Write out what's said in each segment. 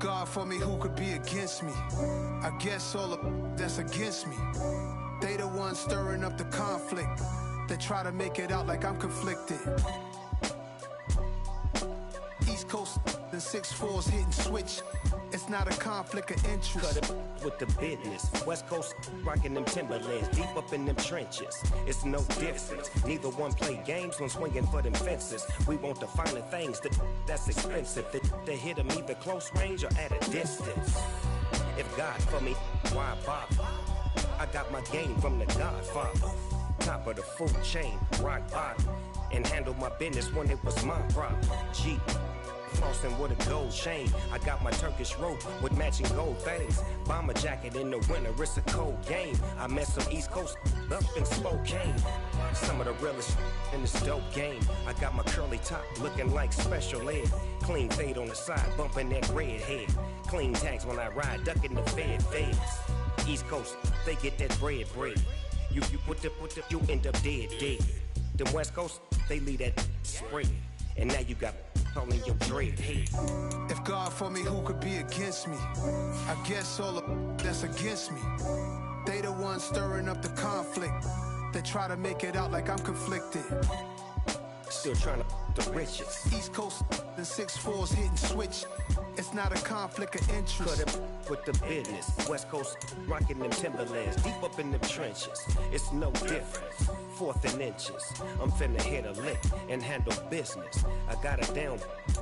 God for me, who could be against me? I guess all of that's against me. They the ones stirring up the conflict. They try to make it out like I'm conflicted. East Coast and 6'4's hitting switch. It's not a conflict of interest. Cut it with the business. West Coast rocking them Timberlands, deep up in them trenches. It's no difference. Neither one play games when swinging for them fences. We want the finer things that's expensive. They hit them either close range or at a distance. If God for me, why bother? I got my game from the Godfather. Top of the food chain, rock bottom. And handle my business when it was my problem. G. Flossing with a gold chain. I got my Turkish rope with matching gold things. Bomber jacket in the winter, it's a cold game. I met some East Coast up in Spokane. Some of the realest in this dope game. I got my curly top looking like special ed. Clean fade on the side, bumping that red head. Clean tags when I ride, ducking the feds. East Coast, they get that bread. You you end up dead. The West Coast, they leave that spread. And now you got calling your dread head. If God for me, who could be against me? I guess all of that's against me. They the ones stirring up the conflict. They try to make it out like I'm conflicted. Still trying to the riches. East Coast and 6'4's hitting switch. It's not a conflict of interest. Cut it with the business. West Coast rocking them Timberlands, deep up in them trenches. It's no difference. 4th and inches. I'm finna hit a lick and handle business. I got her down,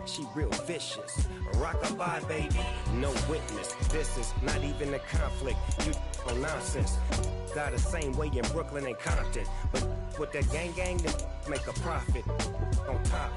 she real vicious. Rock-a-bye, baby, no witness. This is not even a conflict. You on nonsense. Got the same way in Brooklyn and Compton, but with that gang, then make a profit. On top,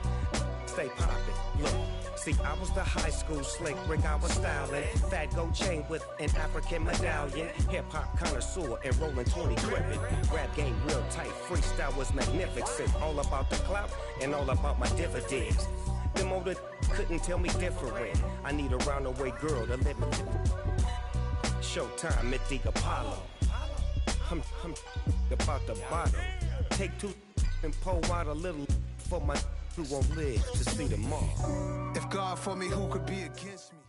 stay poppin'. Look. See, I was the high school slick Rick, I was styling. Fat gold chain with an African medallion. Hip-hop connoisseur and rolling 20 cribbin'. Rap game real tight, freestyle was magnificent. All about the clout and all about my dividends. Them older couldn't tell me different. I need a roundaway girl to live with. Showtime at the Apollo. I'm about the bottom. Take 2 and pour out a little for my who won't live to see tomorrow. If God for me, who could be against me?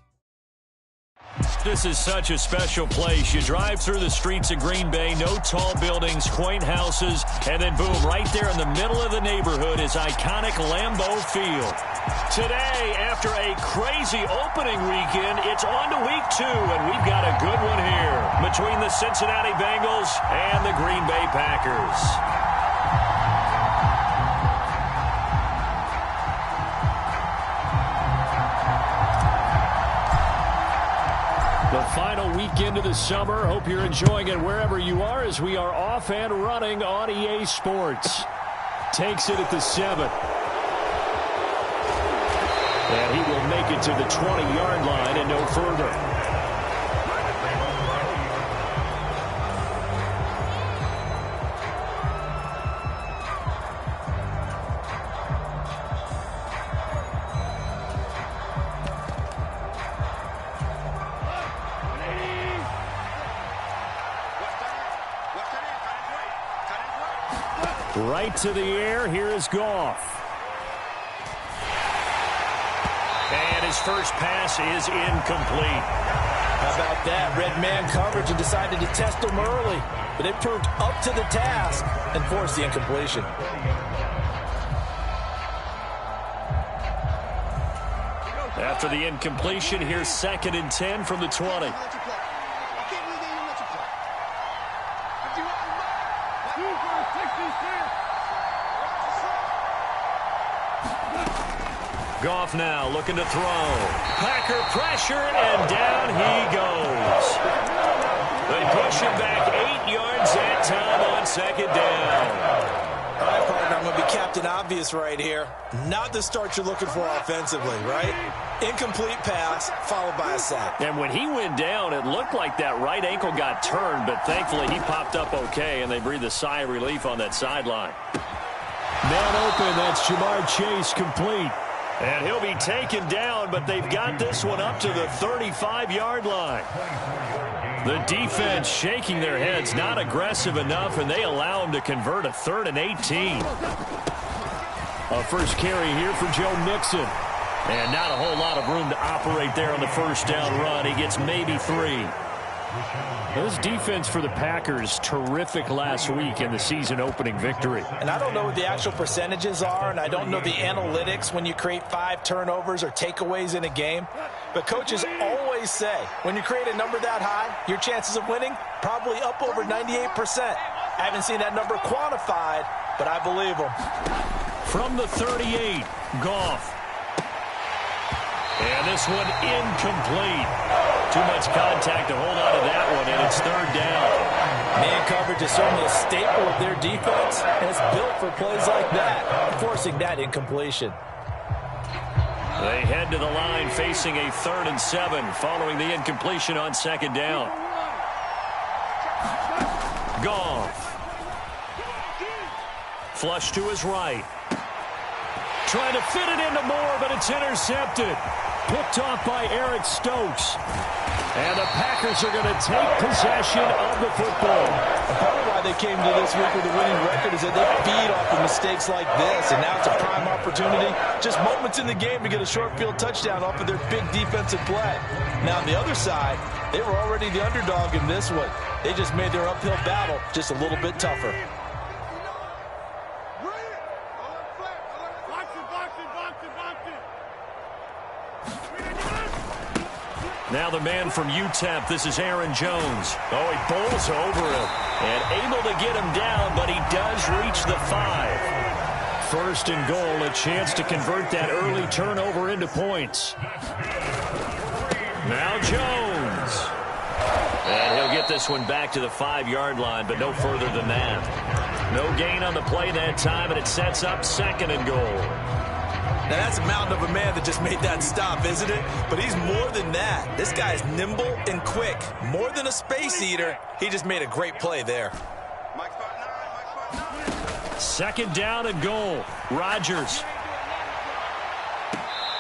This is such a special place. You drive through the streets of Green Bay, no tall buildings, quaint houses, and then boom, right there in the middle of the neighborhood is iconic Lambeau Field. Today, after a crazy opening weekend, it's on to week 2, and we've got a good one here between the Cincinnati Bengals and the Green Bay Packers. The final weekend of the summer. Hope you're enjoying it wherever you are as we are off and running on EA Sports. Takes it at the 7. And he will make it to the 20-yard line and no further. Right to the air. Here is Goff. And his first pass is incomplete. How about that? Red man coverage and decided to test him early. But it proved up to the task and forced the incompletion. After the incompletion, here's 2nd and 10 from the 20. Goff now looking to throw. Packer pressure, and down he goes. They push him back 8 yards that time on 2nd down. All right, partner, I'm going to be Captain Obvious right here. Not the start you're looking for offensively, right? Incomplete pass, followed by a sack. And when he went down, it looked like that right ankle got turned, but thankfully he popped up okay, and they breathed a sigh of relief on that sideline. Man open, that's Jamar Chase complete. And he'll be taken down, but they've got this one up to the 35-yard line. The defense shaking their heads, not aggressive enough, and they allow him to convert a 3rd and 18. A first carry here for Joe Mixon. And not a whole lot of room to operate there on the first down run. He gets maybe 3. This defense for the Packers, terrific last week in the season opening victory. And I don't know what the actual percentages are, and I don't know the analytics when you create 5 turnovers or takeaways in a game. But coaches always say, when you create a number that high, your chances of winning probably up over 98%. I haven't seen that number quantified, but I believe them. From the 38, Goff. And this one incomplete. Too much contact to hold on to that one, and it's 3rd down. Man coverage is certainly a staple of their defense, and it's built for plays like that, forcing that incompletion. They head to the line facing a 3rd and 7 following the incompletion on 2nd down. Goff. Flush to his right. Trying to fit it into Moore, but it's intercepted. Picked off by Eric Stokes. And the Packers are going to take possession of the football. And part of why they came to this week with a winning record is that they feed off of mistakes like this, and now it's a prime opportunity. Just moments in the game to get a short field touchdown off of their big defensive play. Now on the other side, they were already the underdog in this one. They just made their uphill battle just a little bit tougher. Now the man from UTEP, this is Aaron Jones. Oh, he bowls over him. And able to get him down, but he does reach the 5. 1st and goal, a chance to convert that early turnover into points. Now Jones. And he'll get this one back to the 5-yard line, but no further than that. No gain on the play that time, and it sets up 2nd and goal. Now, that's a mountain of a man that just made that stop, isn't it? But he's more than that. This guy is nimble and quick. More than a space eater, he just made a great play there. 2nd down and goal. Rodgers.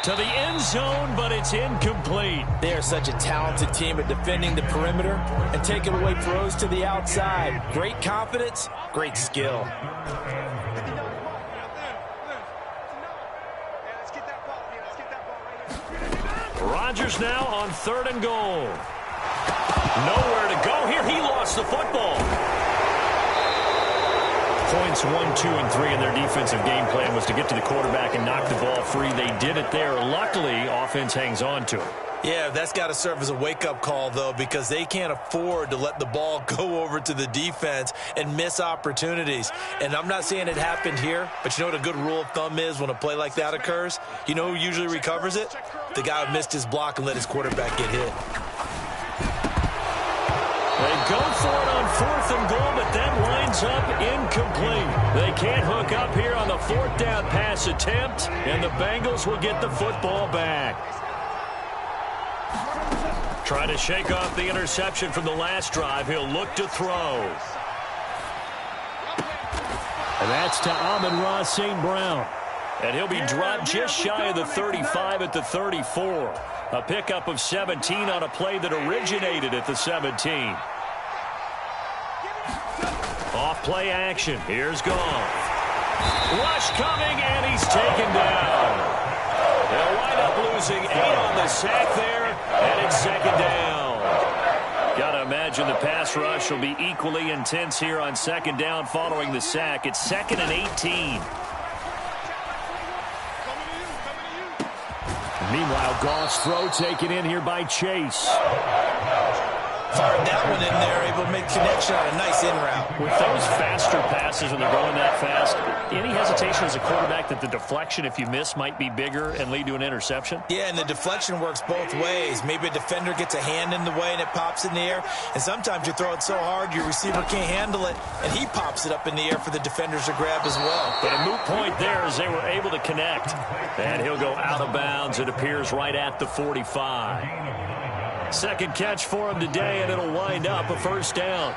To the end zone, but it's incomplete. They are such a talented team at defending the perimeter and taking away throws to the outside. Great confidence, great skill. Rodgers now on 3rd and goal. Nowhere to go here. He lost the football. Points 1, 2, and 3 in their defensive game plan was to get to the quarterback and knock the ball free. They did it there. Luckily, offense hangs on to it. Yeah, that's got to serve as a wake-up call, though, because they can't afford to let the ball go over to the defense and miss opportunities. And I'm not saying it happened here, but you know what a good rule of thumb is when a play like that occurs? You know who usually recovers it? The guy who missed his block and let his quarterback get hit. They go for it on 4th and goal, but that winds up incomplete. They can't hook up here on the 4th down pass attempt, and the Bengals will get the football back. Trying to shake off the interception from the last drive. He'll look to throw. And that's to Amon-Ra St. Brown. And he'll be dropped just shy of the 35 at the 34. A pickup of 17 on a play that originated at the 17. Off play action. Here's Goff. Rush coming, and he's taken down. They'll wind up losing 8 on the sack there, and it's 2nd down. Got to imagine the pass rush will be equally intense here on 2nd down following the sack. It's 2nd and 18. Meanwhile, Goff's throw taken in here by Chase. Fired that one in there, able to make connection on a nice in route. With those faster passes when they're going that fast, any hesitation as a quarterback that the deflection, if you miss, might be bigger and lead to an interception? Yeah, and the deflection works both ways. Maybe a defender gets a hand in the way and it pops in the air. And sometimes you throw it so hard your receiver can't handle it, and he pops it up in the air for the defenders to grab as well. But a moot point there as they were able to connect. And he'll go out of bounds, it appears, right at the 45. Second catch for him today, and it'll wind up a 1st down.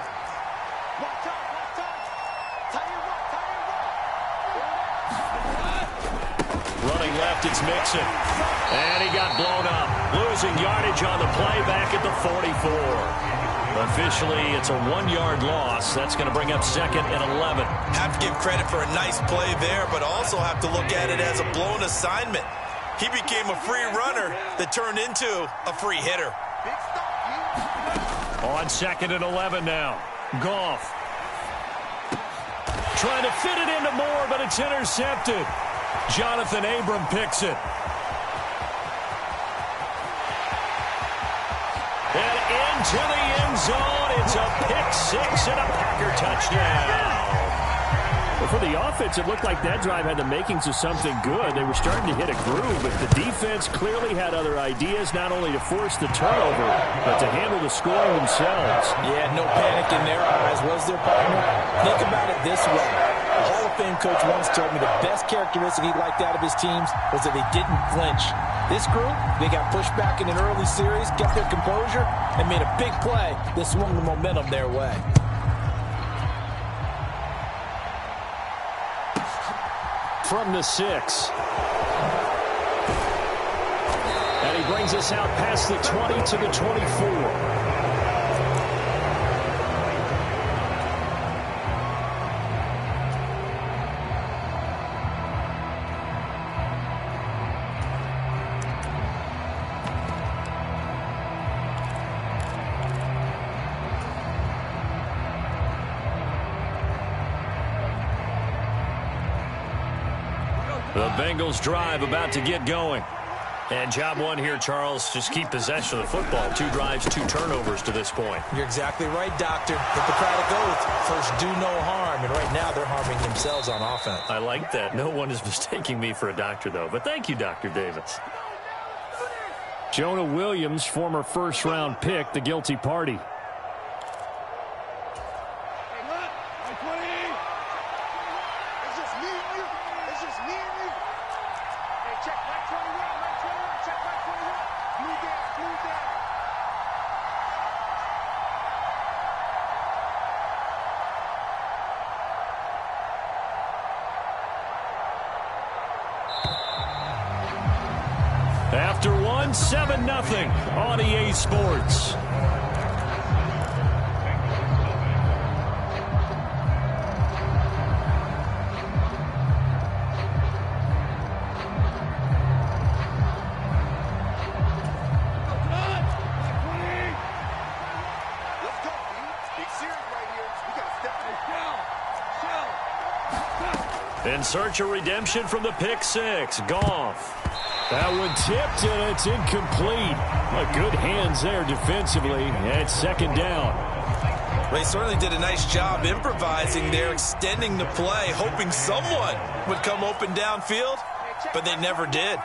Running left, it's Mixon. And he got blown up. Losing yardage on the play back at the 44. Officially, it's a 1-yard loss. That's going to bring up 2nd and 11. Have to give credit for a nice play there, but also have to look at it as a blown assignment. He became a free runner that turned into a free hitter. On 2nd and 11 now. Goff. Trying to fit it into Moore, but it's intercepted. Jonathan Abram picks it. And into the end zone. It's a pick six and a Packer touchdown. Well, for the offense, it looked like that drive had the makings of something good. They were starting to hit a groove, but the defense clearly had other ideas, not only to force the turnover, but to handle the scoring themselves. Yeah, no panic in their eyes, was there, partner? Think about it this way. A Hall of Fame coach once told me the best characteristic he liked out of his teams was that they didn't flinch. This group, they got pushed back in an early series, kept their composure, and made a big play that swung the momentum their way. From the 6. And he brings us out past the 20 to the 24. The Bengals drive about to get going. And job one here, Charles, just keep possession of the football. 2 drives, 2 turnovers to this point. You're exactly right, Doctor. Hippocratic oath. First, do no harm. And right now, they're harming themselves on offense. I like that. No one is mistaking me for a doctor, though. But thank you, Dr. Davis. Jonah Williams, former first-round pick, the guilty party. After one, 7-0 on EA Sports. In search of redemption from the pick six. Goff. That one tipped, and it's incomplete. Good hands there defensively. And it's 2nd down. They certainly did a nice job improvising there, extending the play, hoping someone would come open downfield, but they never did.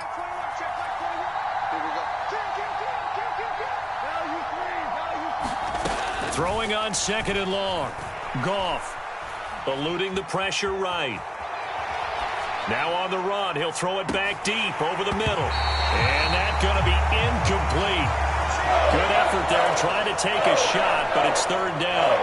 Throwing on 2nd and long. Goff eluding the pressure right. Now on the run, he'll throw it back deep over the middle. And that's going to be incomplete. Good effort there trying to take a shot, but it's 3rd down.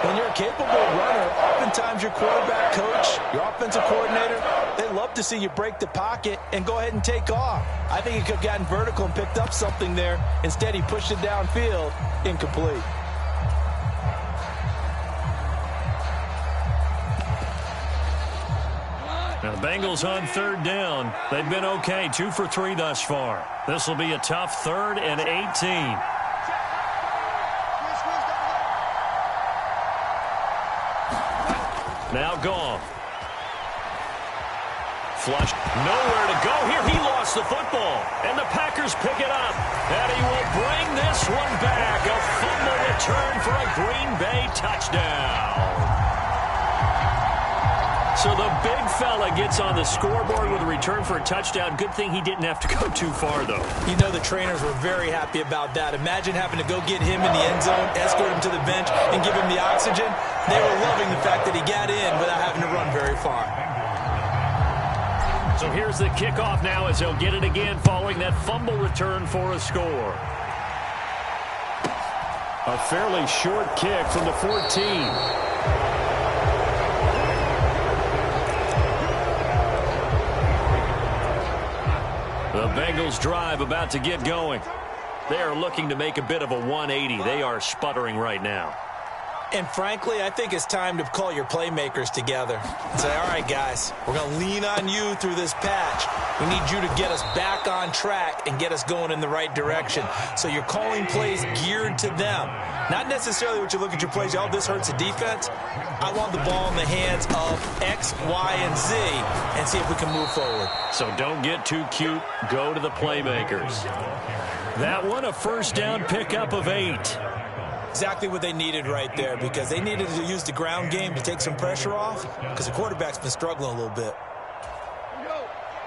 When you're a capable runner, oftentimes your quarterback coach, your offensive coordinator, they love to see you break the pocket and go ahead and take off. I think he could have gotten vertical and picked up something there. Instead, he pushed it downfield, incomplete. Now the Bengals on 3rd down. They've been okay, 2 for 3 thus far. This will be a tough 3rd and 18. Now Goff. Flush. Nowhere to go here. He lost the football. And the Packers pick it up. And he will bring this one back. A fumble return for a Green Bay touchdown. So the big fella gets on the scoreboard with a return for a touchdown. Good thing he didn't have to go too far, though. You know the trainers were very happy about that. Imagine having to go get him in the end zone, escort him to the bench, and give him the oxygen. They were loving the fact that he got in without having to run very far. So here's the kickoff now as he'll get it again following that fumble return for a score. A fairly short kick from the 14. The Bengals drive about to get going. They are looking to make a bit of a 180. They are sputtering right now. And frankly, I think it's time to call your playmakers together and say, all right, guys, we're going to lean on you through this patch. We need you to get us back on track and get us going in the right direction. So you're calling plays geared to them. Not necessarily what you look at your plays, oh, this hurts the defense. I want the ball in the hands of X, Y, and Z and see if we can move forward. So don't get too cute. Go to the playmakers. That one, a first down pickup of 8. Exactly what they needed right there, because they needed to use the ground game to take some pressure off because the quarterback's been struggling a little bit.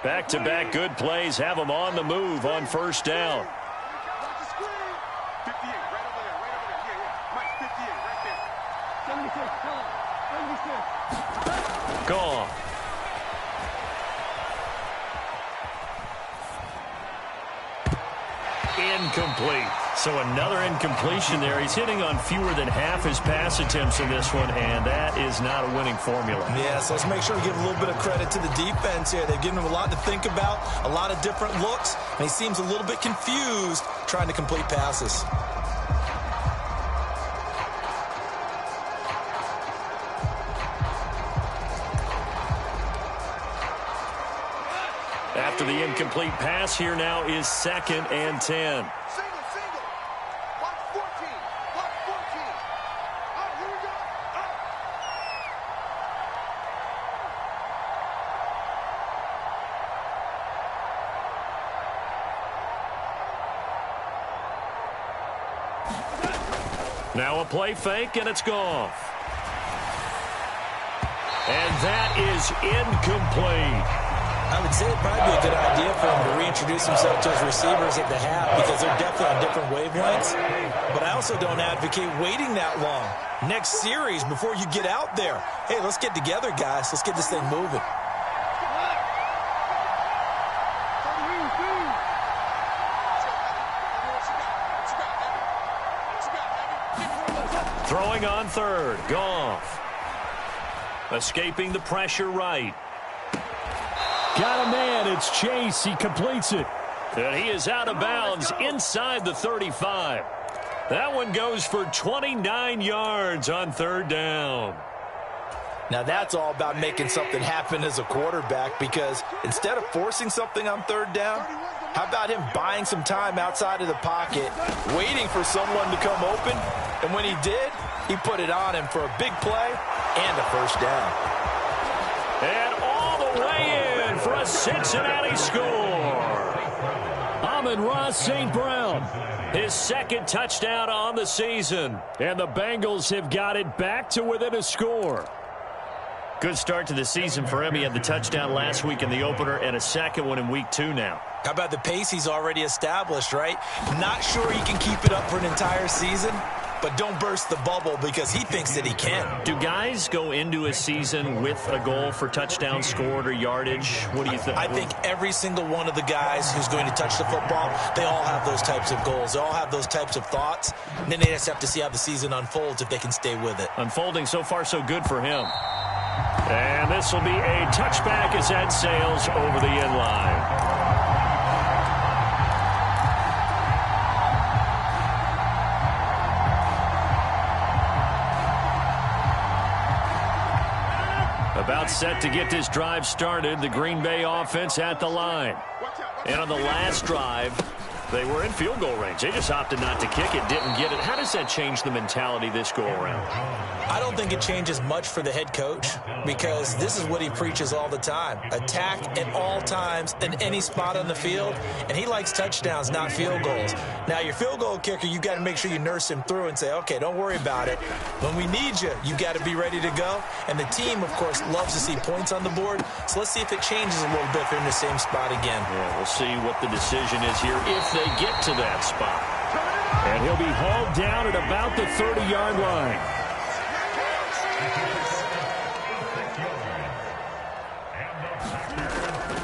Back-to-back good plays have them on the move on first down. Gone. Incomplete. So another incompletion there. He's hitting on fewer than half his pass attempts in this one, and that is not a winning formula. Yeah, so let's make sure we give a little bit of credit to the defense here. They've given him a lot to think about, a lot of different looks, and he seems a little bit confused trying to complete passes. After the incomplete pass, here now is 2nd and 10. Now a play fake, and it's gone. And that is incomplete. I would say it'd probably be a good idea for him to reintroduce himself to his receivers at the half because they're definitely on different wavelengths. But I also don't advocate waiting that long. Next series, before you get out there, hey, let's get together, guys. Let's get this thing moving. Throwing on third, Goff. Escaping the pressure right. Got a man, it's Chase, he completes it. And he is out of bounds inside the 35. That one goes for 29 yards on third down. Now that's all about making something happen as a quarterback, because instead of forcing something on third down, how about him buying some time outside of the pocket, waiting for someone to come open, and when he did, he put it on him for a big play and a first down. And all the way in for a Cincinnati score. Amon-Ra St. Brown. His second touchdown on the season. And the Bengals have got it back to within a score. Good start to the season for him. He had the touchdown last week in the opener and a second one in week 2 now. How about the pace he's already established, right? Not sure he can keep it up for an entire season, but don't burst the bubble because he thinks that he can. Do guys go into a season with a goal for touchdowns scored or yardage? What do you think? I think every single one of the guys who's going to touch the football, they all have those types of goals. They all have those types of thoughts. And then they just have to see how the season unfolds if they can stay with it. Unfolding so far so good for him. And this will be a touchback as that sails over the end line. About set to get this drive started, the Green Bay offense at the line. And on the last drive, they were in field goal range. They just opted not to kick it, didn't get it. How does that change the mentality this go-around? I don't think it changes much for the head coach because this is what he preaches all the time. Attack at all times in any spot on the field, and he likes touchdowns, not field goals. Now, your field goal kicker, you got to make sure you nurse him through and say, okay, don't worry about it. When we need you, you got to be ready to go. And the team, of course, loves to see points on the board. So let's see if it changes a little bit if they're in the same spot again. Yeah, we'll see what the decision is here if they get to that spot. And he'll be hauled down at about the 30-yard line.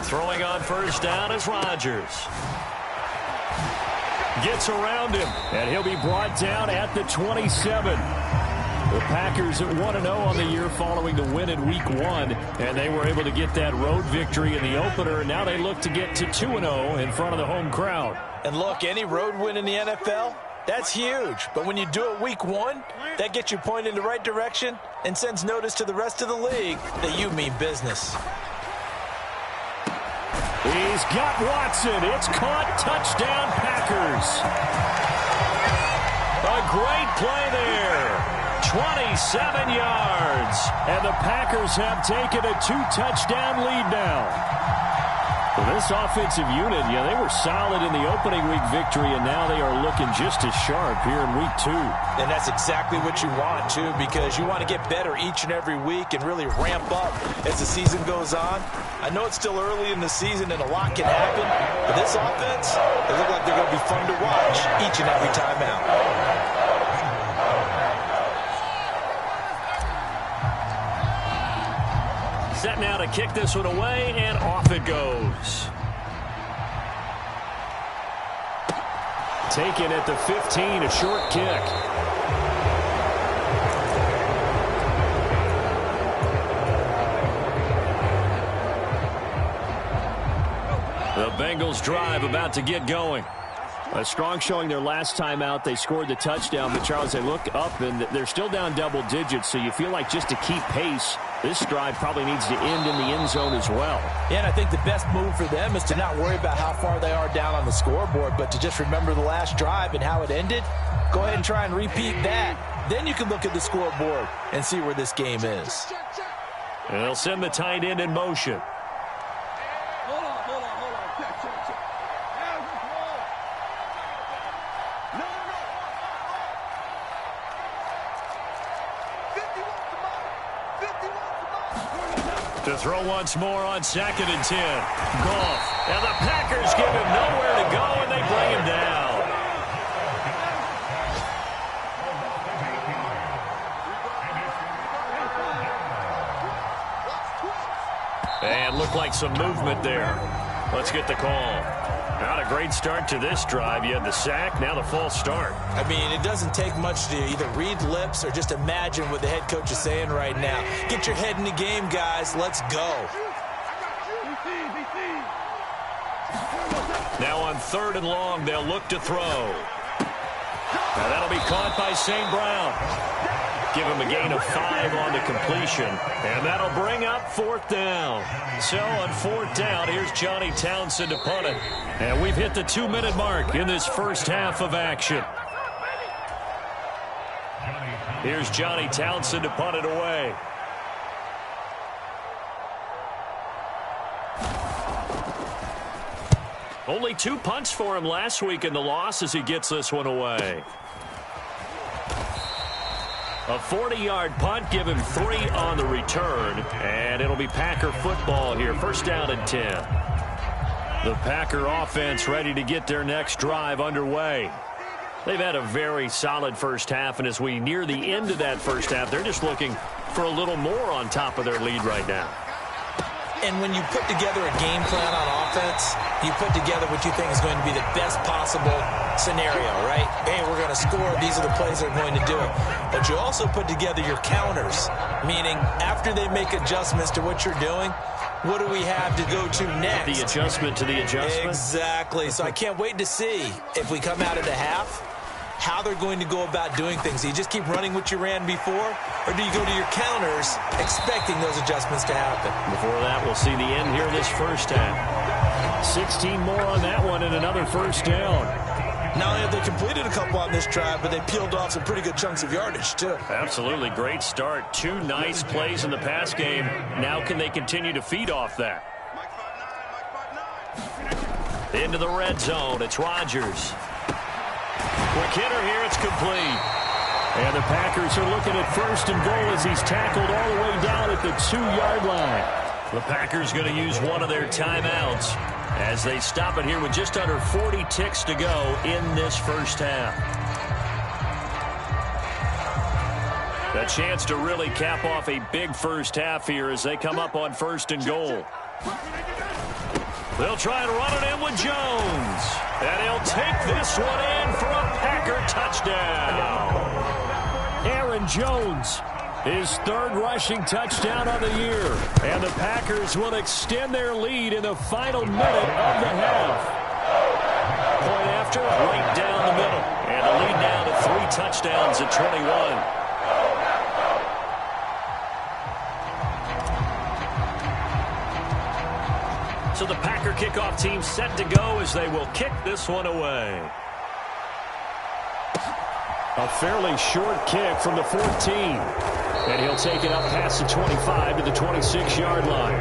Throwing on first down is Rodgers. Gets around him, and he'll be brought down at the 27. The Packers at 1-0 on the year following the win in Week 1, and they were able to get that road victory in the opener, and now they look to get to 2-0 in front of the home crowd. And look, any road win in the NFL, That's huge. But when you do it week 1, that gets you pointed in the right direction and sends notice to the rest of the league that you mean business. He's got Watson. It's caught. Touchdown, Packers. A great play there. 27 yards. And the Packers have taken a 2-touchdown lead now. Well, this offensive unit, they were solid in the opening week victory, and now they are looking just as sharp here in week 2. And that's exactly what you want, too, because you want to get better each and every week and really ramp up as the season goes on. I know it's still early in the season and a lot can happen, but this offense, they look like they're going to be fun to watch each and every time out. Set now to kick this one away, and off it goes. Taken at the 15, a short kick. The Bengals drive about to get going. A strong showing their last time out. They scored the touchdown, but Charles, they look up and they're still down double digits, so you feel like just to keep pace, this drive probably needs to end in the end zone as well. Yeah, and I think the best move for them is to not worry about how far they are down on the scoreboard, but to just remember the last drive and how it ended. Go ahead and try and repeat that. Then you can look at the scoreboard and see where this game is. And they'll send the tight end in motion. To throw once more on 2nd and 10. Goff. And the Packers give him nowhere to go, and they bring him down. And looked like some movement there. Let's get the call. Not a great start to this drive. You had the sack, now the false start. I mean, it doesn't take much to either read lips or just imagine what the head coach is saying right now. Get your head in the game, guys. Let's go. Now on 3rd and long, they'll look to throw. Now that'll be caught by St. Brown. Give him a gain of 5 on the completion. And that'll bring up 4th down. So on 4th down, here's Johnny Townsend to punt it. And we've hit the 2-minute mark in this first half of action. Here's Johnny Townsend to punt it away. Only 2 punts for him last week in the loss as he gets this one away. A 40-yard punt, give him 3 on the return, and it'll be Packer football here. 1st down and 10. The Packer offense ready to get their next drive underway. They've had a very solid first half, and as we near the end of that first half, they're just looking for a little more on top of their lead right now. And when you put together a game plan on offense, you put together what you think is going to be the best possible scenario, right? Hey, we're going to score. These are the plays that are going to do it. But you also put together your counters, meaning after they make adjustments to what you're doing, what do we have to go to next? The adjustment to the adjustment? Exactly. So I can't wait to see if we come out of the half, how they're going to go about doing things. Do you just keep running what you ran before, or do you go to your counters expecting those adjustments to happen? Before that, we'll see the end here this first half. 16 more on that one and another 1st down. Not only have they completed a couple on this drive, but they peeled off some pretty good chunks of yardage, too. Absolutely. Great start. 2 nice plays in the pass game. Now can they continue to feed off that? Into the red zone. It's Rodgers. Quick hitter here. It's complete. And the Packers are looking at 1st and goal as he's tackled all the way down at the 2-yard line. The Packers going to use one of their timeouts as they stop it here with just under 40 ticks to go in this first half. A chance to really cap off a big first half here as they come up on 1st and goal. They'll try and run it in with Jones. And he'll take this one in for a Packer touchdown. Aaron Jones, his 3rd rushing touchdown of the year. And the Packers will extend their lead in the final minute of the half. Point after, right down the middle. And the lead now to 3 touchdowns at 21. So the Packer kickoff team set to go as they will kick this one away. A fairly short kick from the 14. And he'll take it up past the 25 to the 26-yard line.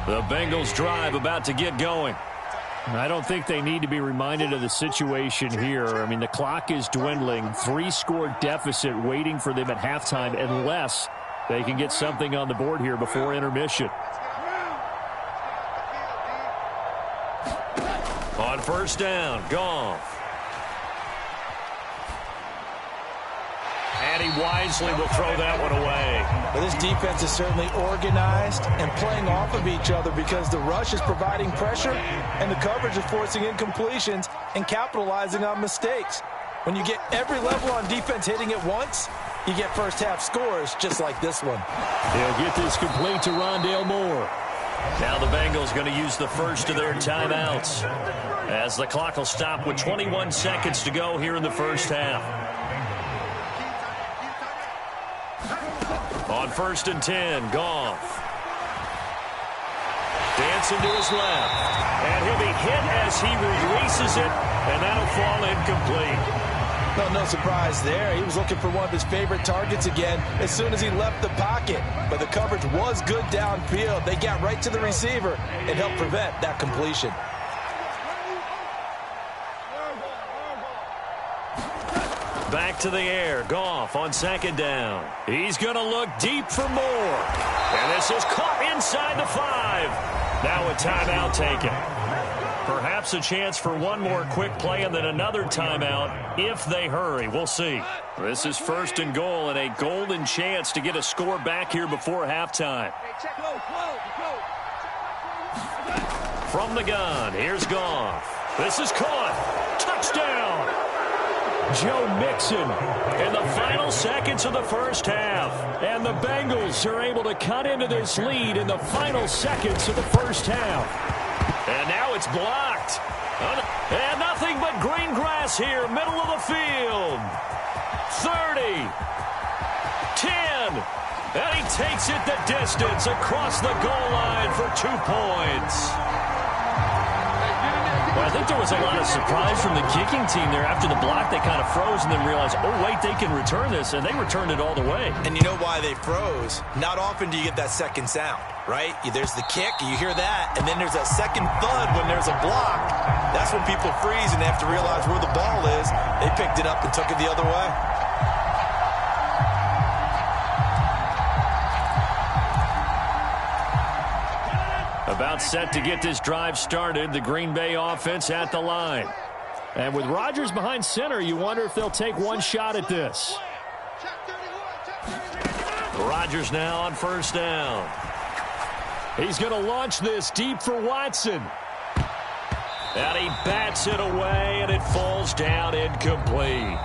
The Bengals drive about to get going. I don't think they need to be reminded of the situation here. I mean, the clock is dwindling. 3-score deficit waiting for them at halftime unless they can get something on the board here before intermission. On first down, Goff. And he wisely will throw that one away. Well, this defense is certainly organized and playing off of each other because the rush is providing pressure and the coverage is forcing incompletions and capitalizing on mistakes. When you get every level on defense hitting at once, you get first-half scores just like this one. He'll get this complete to Rondale Moore. Now the Bengals going to use the first of their timeouts as the clock will stop with 21 seconds to go here in the first half. On first and 10, Goff. Dancing to his left. And he'll be hit as he releases it, and that'll fall incomplete. Well, no surprise there. He was looking for one of his favorite targets again as soon as he left the pocket. But the coverage was good downfield. They got right to the receiver and helped prevent that completion. Back to the air. Goff on second down. He's going to look deep for more. And this is caught inside the 5. Now a timeout taken. Perhaps a chance for one more quick play and then another timeout if they hurry. We'll see. This is first and goal and a golden chance to get a score back here before halftime. From the gun, here's Goff. This is caught. Touchdown. Joe Mixon in the final seconds of the first half. And the Bengals are able to cut into this lead in the final seconds of the first half. And now it's blocked. And nothing but green grass here, middle of the field. 30. 10. And he takes it the distance across the goal line for 2 points. Well, I think there was a lot of surprise from the kicking team there. After the block, they kind of froze and then realized, oh, wait, they can return this, and they returned it all the way. And you know why they froze? Not often do you get that second sound, right? There's the kick, you hear that, and then there's that second thud when there's a block. That's when people freeze and they have to realize where the ball is. They picked it up and took it the other way. About set to get this drive started, the Green Bay offense at the line. And with Rodgers behind center, you wonder if they'll take one shot at this. Rodgers now on first down. He's going to launch this deep for Watson. And he bats it away, and it falls down incomplete.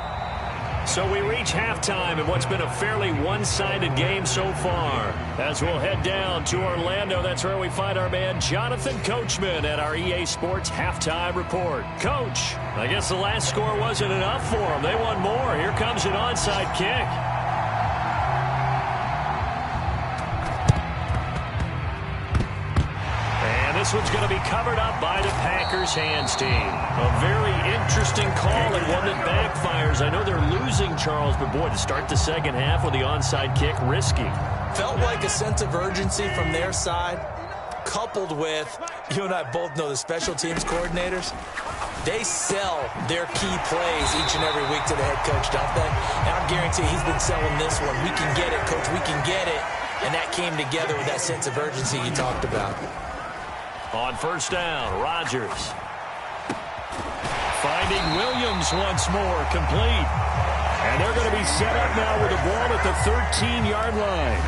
So we reach halftime in what's been a fairly one-sided game so far. As we'll head down to Orlando, that's where we find our man Jonathan Coachman at our EA Sports Halftime Report. Coach, I guess the last score wasn't enough for them. They want more. Here comes an onside kick. This one's going to be covered up by the Packers hands team. A very interesting call and one that backfires. I know they're losing, Charles, but boy, to start the second half with the onside kick, risky. Felt like a sense of urgency from their side, coupled with, you and I both know the special teams coordinators. They sell their key plays each and every week to the head coach, don't they? And I guarantee he's been selling this one. We can get it, coach, we can get it. And that came together with that sense of urgency you talked about. On first down, Rodgers. Finding Williams once more, complete. And they're going to be set up now with the ball at the 13-yard line.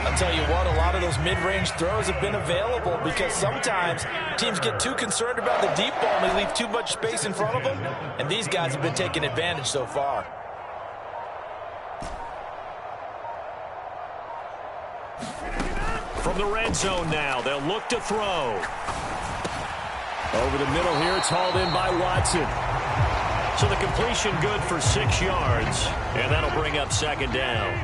I'll tell you what, a lot of those mid-range throws have been available because sometimes teams get too concerned about the deep ball and they leave too much space in front of them, and these guys have been taking advantage so far. From the red zone now, they'll look to throw. Over the middle here, it's hauled in by Watson. So the completion good for 6 yards, and that'll bring up second down.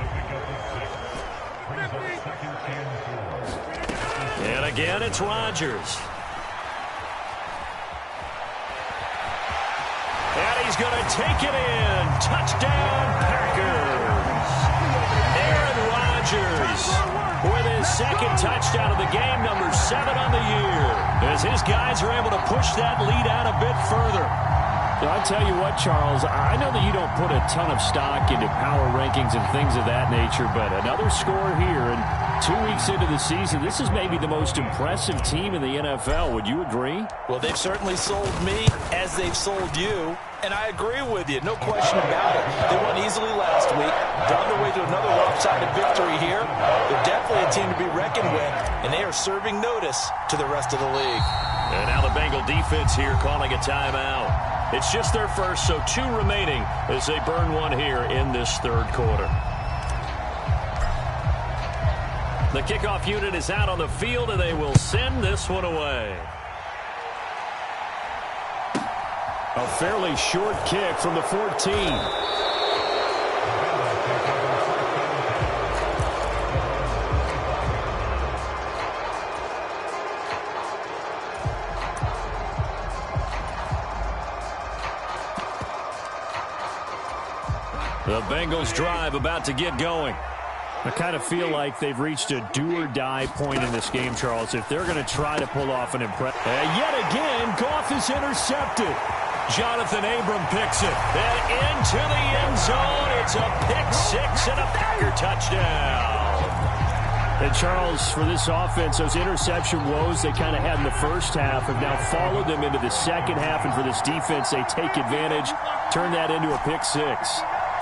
And again, it's Rodgers. And he's going to take it in. Touchdown, Packers. Aaron Rodgers with his second touchdown of the game, number 7 on the year, as his guys are able to push that lead out a bit further. I tell you what, Charles, I know that you don't put a ton of stock into power rankings and things of that nature, but another score here, and 2 weeks into the season, this is maybe the most impressive team in the NFL. Would you agree? Well, they've certainly sold me as they've sold you, and I agree with you, no question about it. They won easily last week. They're on their way to another lopsided victory here. They're definitely a team to be reckoned with, and they are serving notice to the rest of the league. And now the Bengal defense here calling a timeout. It's just their first, so 2 remaining as they burn one here in this third quarter. The kickoff unit is out on the field, and they will send this one away. A fairly short kick from the 14. The Bengals drive about to get going. I kind of feel like they've reached a do-or-die point in this game, Charles, if they're going to try to pull off an impressive. And yet again, Goff is intercepted. Jonathan Abram picks it. And into the end zone. It's a pick 6 and a Packer touchdown. And, Charles, for this offense, those interception woes they kind of had in the first half have now followed them into the second half. And for this defense, they take advantage, turn that into a pick 6.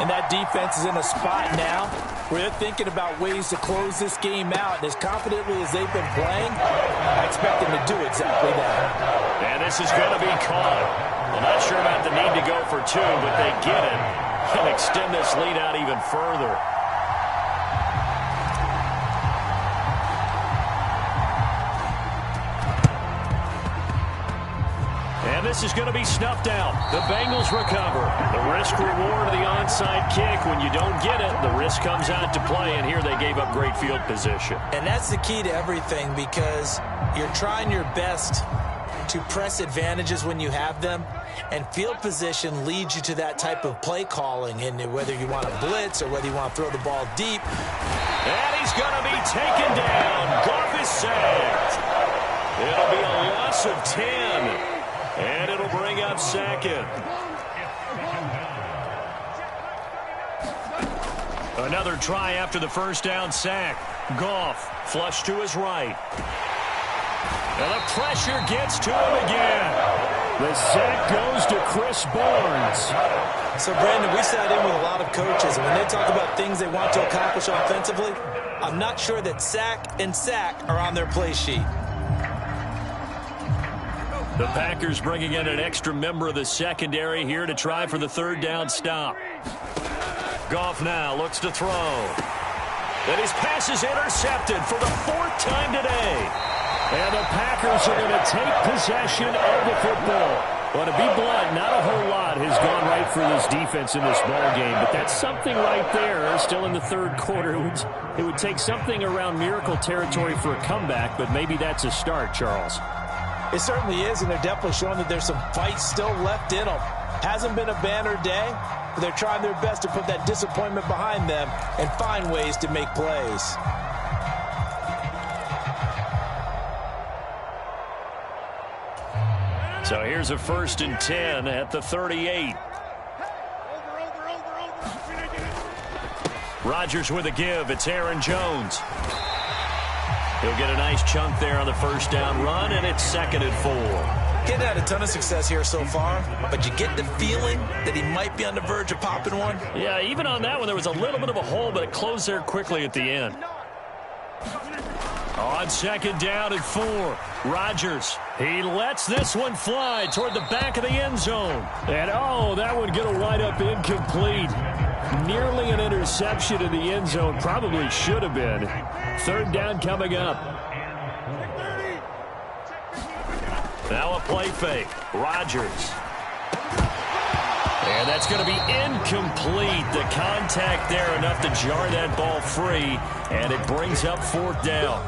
And that defense is in a spot now where they're thinking about ways to close this game out. And as confidently as they've been playing, I expect them to do exactly that. And this is going to be caught. I'm not sure about the need to go for 2, but they get it and extend this lead out even further. And this is going to be snuffed out. The Bengals recover. The risk-reward of the onside kick. When you don't get it, the risk comes out to play, and here they gave up great field position. And that's the key to everything, because you're trying your best to press advantages when you have them, and field position leads you to that type of play calling, and whether you want to blitz or whether you want to throw the ball deep. And he's going to be taken down. Goff is sacked. It'll be a loss of 10. And it'll bring up second. Another try after the first down sack. Goff flush to his right. And the pressure gets to him again. The sack goes to Chris Barnes. So, Brandon, we sat in with a lot of coaches, and when they talk about things they want to accomplish offensively, I'm not sure that sack and sack are on their play sheet. The Packers bringing in an extra member of the secondary here to try for the third down stop. Goff now looks to throw. And his pass is intercepted for the 4th time today. And the Packers are going to take possession of the football. Well, to be blunt, not a whole lot has gone right for this defense in this ball game, but that's something right there. Still in the third quarter, it would take something around miracle territory for a comeback, but maybe that's a start, Charles. It certainly is, and they're definitely showing that there's some fight still left in them. Hasn't been a banner day, but they're trying their best to put that disappointment behind them and find ways to make plays. So here's a 1st and 10 at the 38. Rodgers with a give. It's Aaron Jones. He'll get a nice chunk there on the first down run, and it's 2nd and 4. Getting had a ton of success here so far, but you get the feeling that he might be on the verge of popping one. Yeah, even on that one, there was a little bit of a hole, but it closed there quickly at the end. On second down and 4, Rodgers. He lets this one fly toward the back of the end zone. And, oh, that one going to wind up incomplete. Nearly an interception in the end zone. Probably should have been. Third down coming up. Now a play fake. Rodgers. And that's going to be incomplete. The contact there enough to jar that ball free, and it brings up fourth down.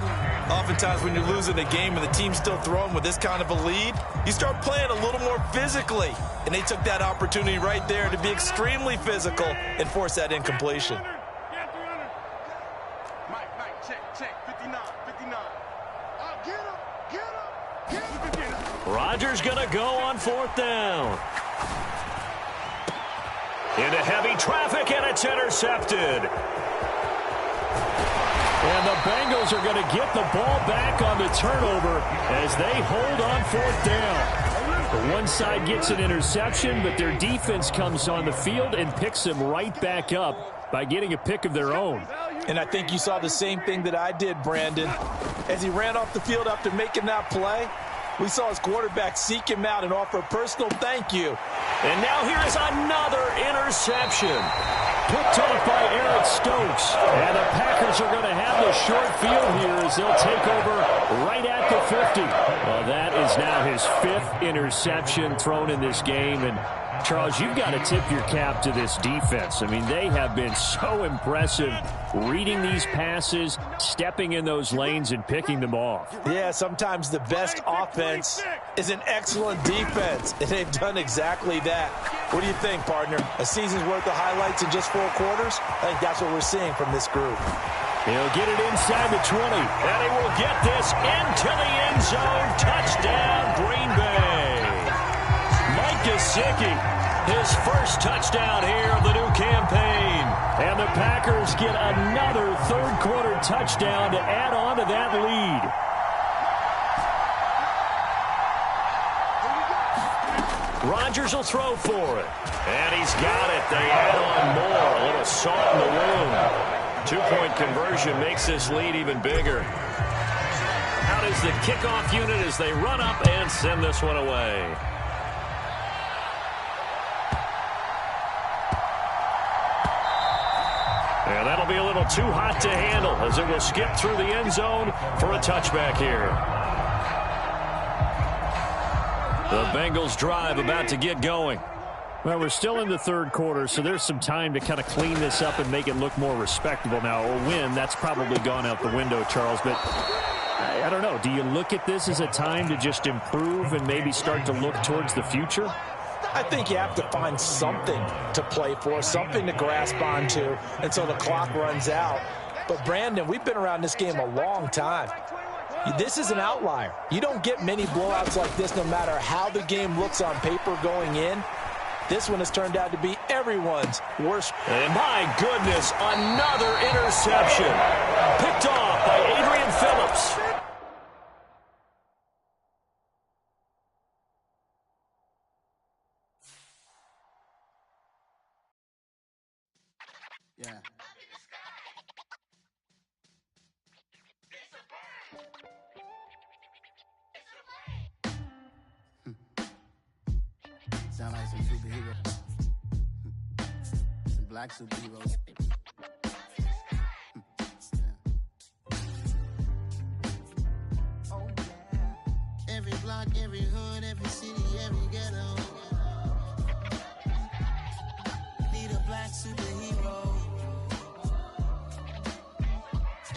Oftentimes when you're losing a game and the team's still throwing with this kind of a lead, you start playing a little more physically. And they took that opportunity right there to be extremely physical and force that incompletion. Rodgers going to go on fourth down. Into heavy traffic, and it's intercepted. And the Bengals are going to get the ball back on the turnover as they hold on fourth down. The one side gets an interception, but their defense comes on the field and picks them right back up by getting a pick of their own. And I think you saw the same thing that I did, Brandon. As he ran off the field after making that play, we saw his quarterback seek him out and offer a personal thank you. And now here is another interception. Picked off by Eric Stokes. And the Packers are going to have the short field here as they'll take over right at the 50. Well, that is now his 5th interception thrown in this game. And, Charles, you've got to tip your cap to this defense. I mean, they have been so impressive reading these passes, stepping in those lanes, and picking them off. Yeah, sometimes the best offense is an excellent defense, and they've done exactly that. What do you think, partner? A season's worth of highlights in just 4 quarters? I think that's what we're seeing from this group. He'll get it inside the 20, and he will get this into the end zone. Touchdown, Green Bay. Mike Gesicki, his first touchdown here of the new campaign. And the Packers get another third-quarter touchdown to add on to that lead. Rodgers will throw for it. And he's got it. They add on more. A little salt in the wound. 2-point conversion makes this lead even bigger. Out is the kickoff unit as they run up and send this one away. And that'll be a little too hot to handle as it will skip through the end zone for a touchback here. The Bengals drive about to get going. Well, we're still in the third quarter, so there's some time to kind of clean this up and make it look more respectable. Now, a win, that's probably gone out the window, Charles, but I don't know. Do you look at this as a time to just improve and maybe start to look towards the future? I think you have to find something to play for, something to grasp onto until the clock runs out. But, Brandon, we've been around this game a long time. This is an outlier. You don't get many blowouts like this no matter how the game looks on paper going in. This one has turned out to be everyone's worst. And my goodness, another interception. Picked off by Adrian Phillips. Yeah. Sound like some superheroes. Some black superheroes. Oh, yeah. Every block, every hood, every city, every ghetto. Need a black superhero.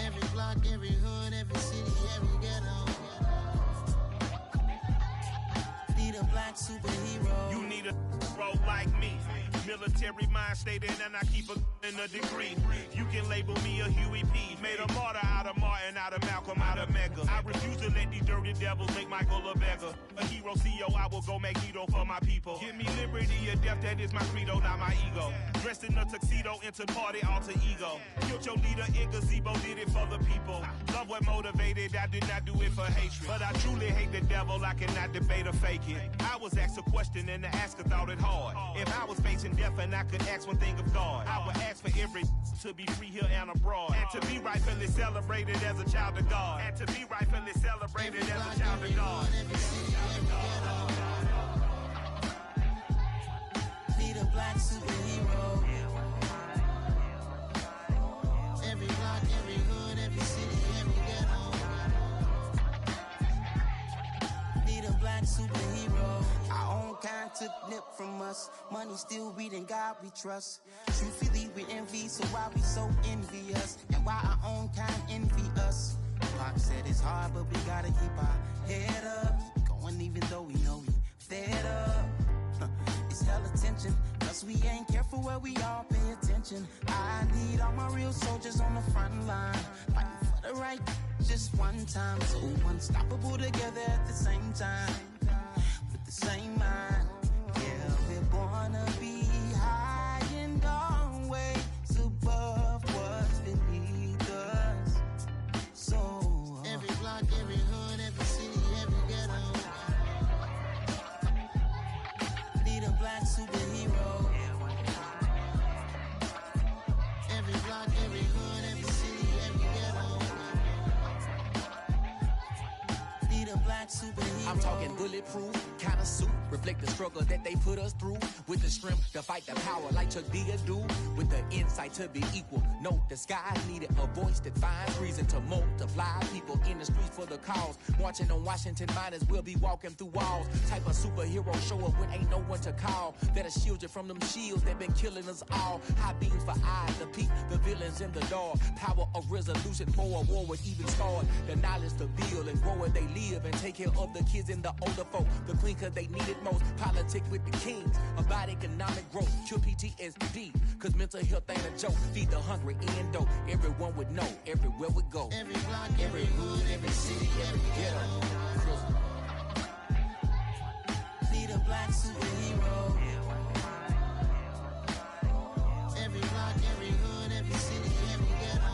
Every block, every hood, every city, every ghetto. Need a black superhero. You need a bro like me. Military mind stated, and I keep in a degree. You can label me a Huey P. Made a martyr out of Martin, out of Malcolm, out of Mega. I refuse to let these dirty devils make Michael a beggar. A hero CEO, I will go Magneto for my people. Give me liberty or death, that is my credo, not my ego. Dressed in a tuxedo, into party, alter ego. Killed your leader in gazebo, did it for the people. Love what motivated, I did not do it for hatred. But I truly hate the devil, I cannot debate or fake it. I was asked a question and the asker thought it hard. If I was facing death and I could ask one thing of God. I would ask for every to be free here and abroad, and to be rightfully celebrated as a child of God, and to be rightfully celebrated as a child of God. Need a black superhero. Every block, every hood, every city, every ghetto. Need a black superhero. Our own kind took nip from us. Money still reading God we trust. Truthfully we envy, so why we so envious? And why our own kind envy us? Pop said it's hard, but we gotta keep our head up. Going even though we know we fed up. It's hella tension, cause we ain't careful where we all pay attention. I need all my real soldiers on the front line, fighting for the right just one time. So unstoppable together at the same time, with the same mind. Yeah, we're born to be high and always above what's beneath us. So every block, every hood, every city, every ghetto. Need a black superhero. Every block, every hood, every city, every ghetto. Need a black superhero. I'm talking bulletproof kind of suit, reflect the struggle that they put us through, with the strength to fight the power like Chuck D do, with the insight to be equal. No, the sky needed a voice that finds reason to multiply people in the streets for the cause. Marching on Washington, might as well be walking through walls. Type of superhero show up when ain't no one to call, that'll shield you from them shields that been killing us all. High beams for eyes to peek the villains in the dark. Power of resolution for a war would even start. The knowledge to build and grow where they live and take care of the kids and the older folk. The queen cause they need it most. Politic with the kings about economic growth. Cure PTSD cause mental health ain't a joke. Feed the hungry and dope. Everyone would know everywhere we go. Every block, every hood, every city, every ghetto. Need a black superhero. Every block, every hood, every city, every ghetto.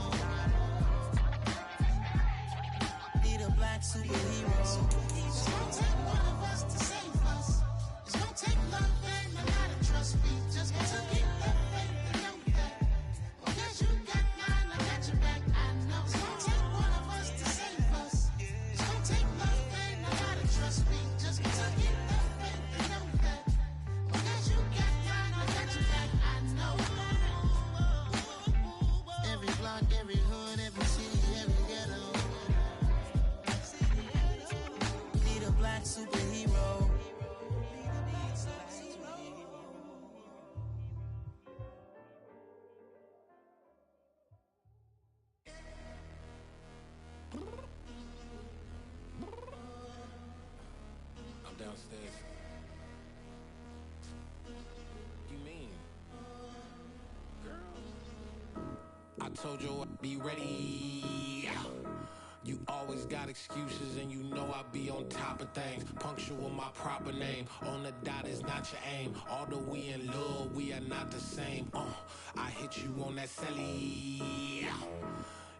Need a black superhero. It's gonna take one of us to save us. It's gonna take love and a lot of trust. We just gotta keep that faith and know that. Because you got mine, I got your back. I know it's gonna take one of us to save us. It's gonna take love and a lot of trust. We just gotta keep that faith and know that. Because you got mine, I got your back. I know. Every block, every hood, every city, every ghetto. Need a black superhero. I'm downstairs. You mean? Girl. I told you I'd be ready. You always got excuses and you know I be on top of things. Punctual my proper name. On the dot is not your aim. Although we in love, we are not the same. I hit you on that celly.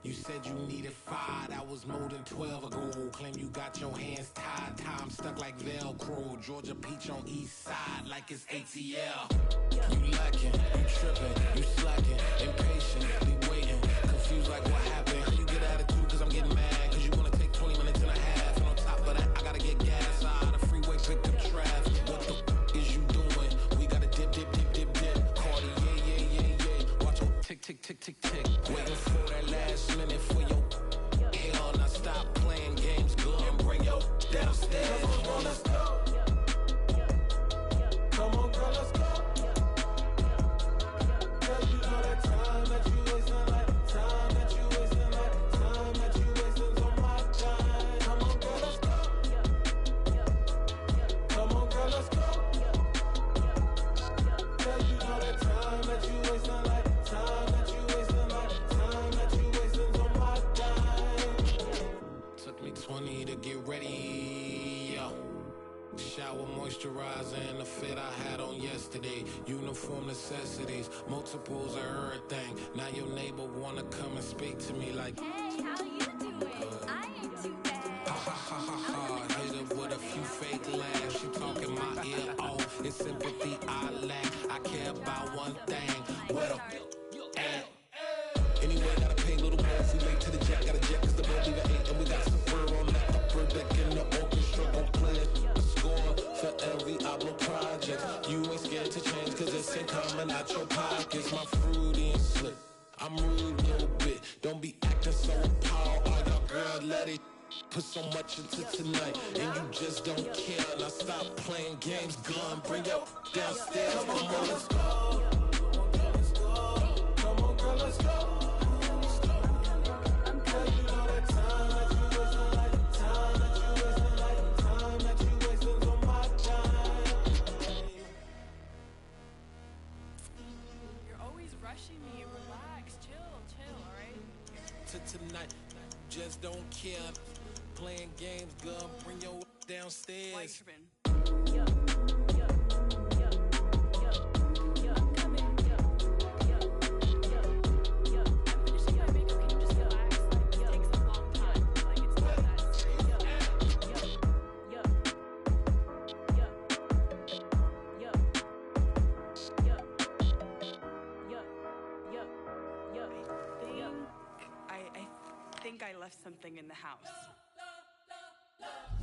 You said you needed 5, that was more than 12 ago. Claim you got your hands tied, time stuck like Velcro. Georgia Peach on east side like it's ATL. You lacking, you tripping, you slacking, impatient, be waiting, confused like what happened. How you get attitude cause I'm getting mad, cause you wanna take 20 minutes and a half. And on top of that, I gotta get gas out of the freeway, pick up traffic. What the is you doing? We gotta dip, dip, dip, dip, dip. Cardi, yeah. Watch your tick, tick, tick, tick, tick. Waiting for that last minute for your hell. Now stop playing games, go and bring your downstairs. Come on, girl, let's go. Come on, girl, let's go. Cause you know that time that you wasting, like time that you wasting, like time that you wasting's on my time. Come on, girl, let's go. Come on, girl, let's go. Cause you know that time that you wasting, like time that you wasting, like time that you wasting's on my time. Took me 20 to get ready, yo. Shower, moisturizer, and the fit I had on yesterday. Uniform necessities, multiples of everything. Now your neighbor wanna come and speak to me like, hey, how you doing? I ain't too bad. Ha ha ha ha ha. Hit her with a few fake laughs. She talking my ear off. It's sympathy I lack. I care about out your pockets, my fruity and slip. I'm rude a little bit, don't be acting so appalled. All y'all girl, let it put so much into tonight, and you just don't care. Now stop playing games, gun, bring your downstairs. Come on, girl, let's go. Come on, girl, let's go. Tonight, just don't care. Playing games, girl, bring your downstairs. I left something in the house.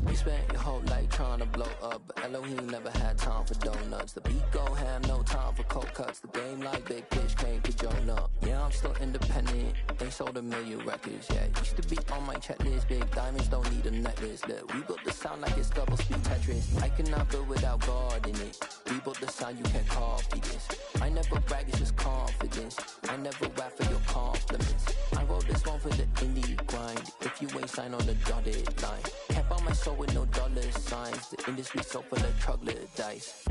We spent your whole life trying to blow up, but Elohim never had time for donuts. The beat go ham, no time for cold cuts. The game like Big Fish came to Jonah. Yeah, I'm still independent, ain't sold a million records. Yeah, used to be on my checklist. Big diamonds don't need a necklace. Look, we built the sound like it's double speed Tetris. I cannot build without God in it. We built the sound, you can't copy this. I never brag, it's just confidence. I never rap for your compliments. I wrote this one for the indie grind. If you ain't signed on the dotted line, can't buy my soul with no dollar signs. The industry so full of troglodytes.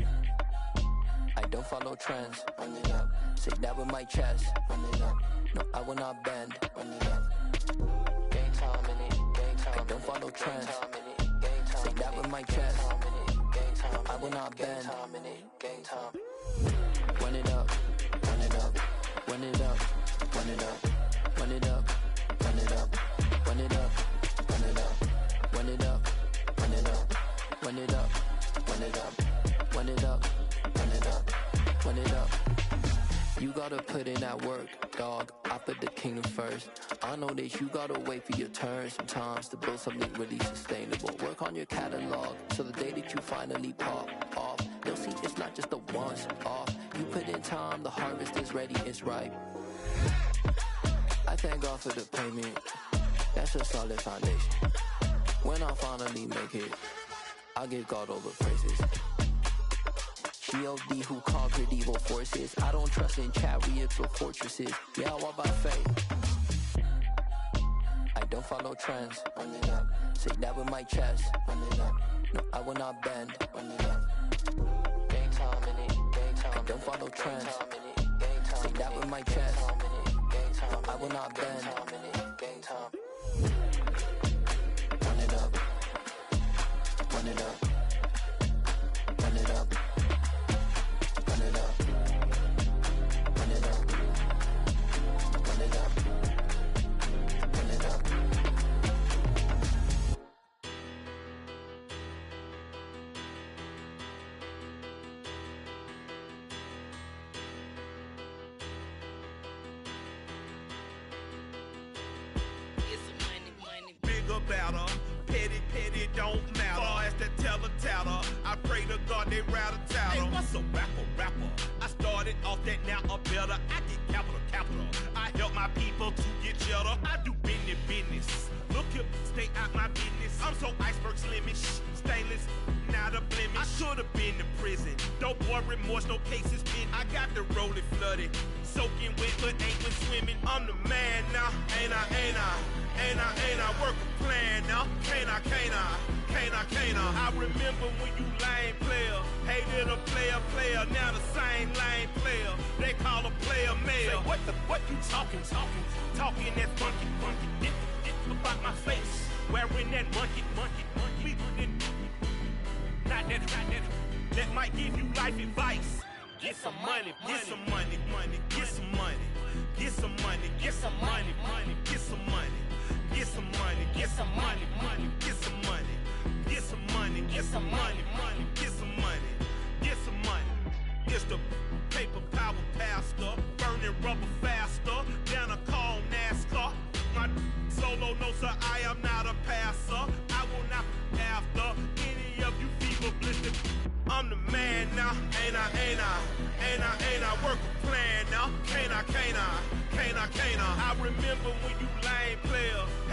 I don't follow trends. Run it up. Say that with my chest. Run it up. No, I will not bend. Run it up. Game time in it. Game time. I don't follow trends. Say that with my chest. I will not bend. Game time. Run it up. Run it up. Run it up. Run it up. Run it up. Run it up. Run it up. Run it up. Run it up. Run it up. Run it up. Run it up. Run it up. Run it up. Run it up. You gotta put in that work, dog. I put the kingdom first. I know that you gotta wait for your turn sometimes to build something really sustainable. Work on your catalog so the day that you finally pop off, they'll see it's not just a once off. You put in time, the harvest is ready, it's ripe. I thank God for the payment. That's a solid foundation. When I finally make it, I'll give God all the praises. G.O.D. who conquered evil forces. I don't trust in chariots or fortresses. Yeah, I walk by faith. I don't follow trends. Run it up. Say that with my chest. Run it up. No, I will not bend. Run it up. Game time in it. Game time. I don't follow trends. Say that with my chest. I will not bend. Game time. Run it up. Run it up. Run it up. Run it up. Run it up. Run it up. Run it up. Better, petty, don't matter. Far as that teller, I pray to God they rattle tattle. Hey, what's a rapper? I started off that, now a better. I get capital. I help my people to get cheddar. I do business. Look here, stay out my business. I'm so iceberg slimish, stainless, not a blemish. I should've been to prison. Don't boy remorse, no cases pinned. I got the rolling flooded, soaking wet, but ain't been swimming. I'm the man now, ain't I? Work a plan now, can't I? I remember when you lame player, hated a player, now the same lame player. They call a player mayor. Say, what you talking that monkey, about my face, wearing that monkey. We not that might give you life advice. Get some money, get some money, get some money, get some money, get some money, get some money. Get some money, get some money, get some money, get some money, get some money, get some money, get some money. It's the paper power pastor, burning rubber faster, down a call NASCAR. My solo, no sir, I am not a passer. I will not after any of you fever blistered. I'm the man now, ain't I? Work a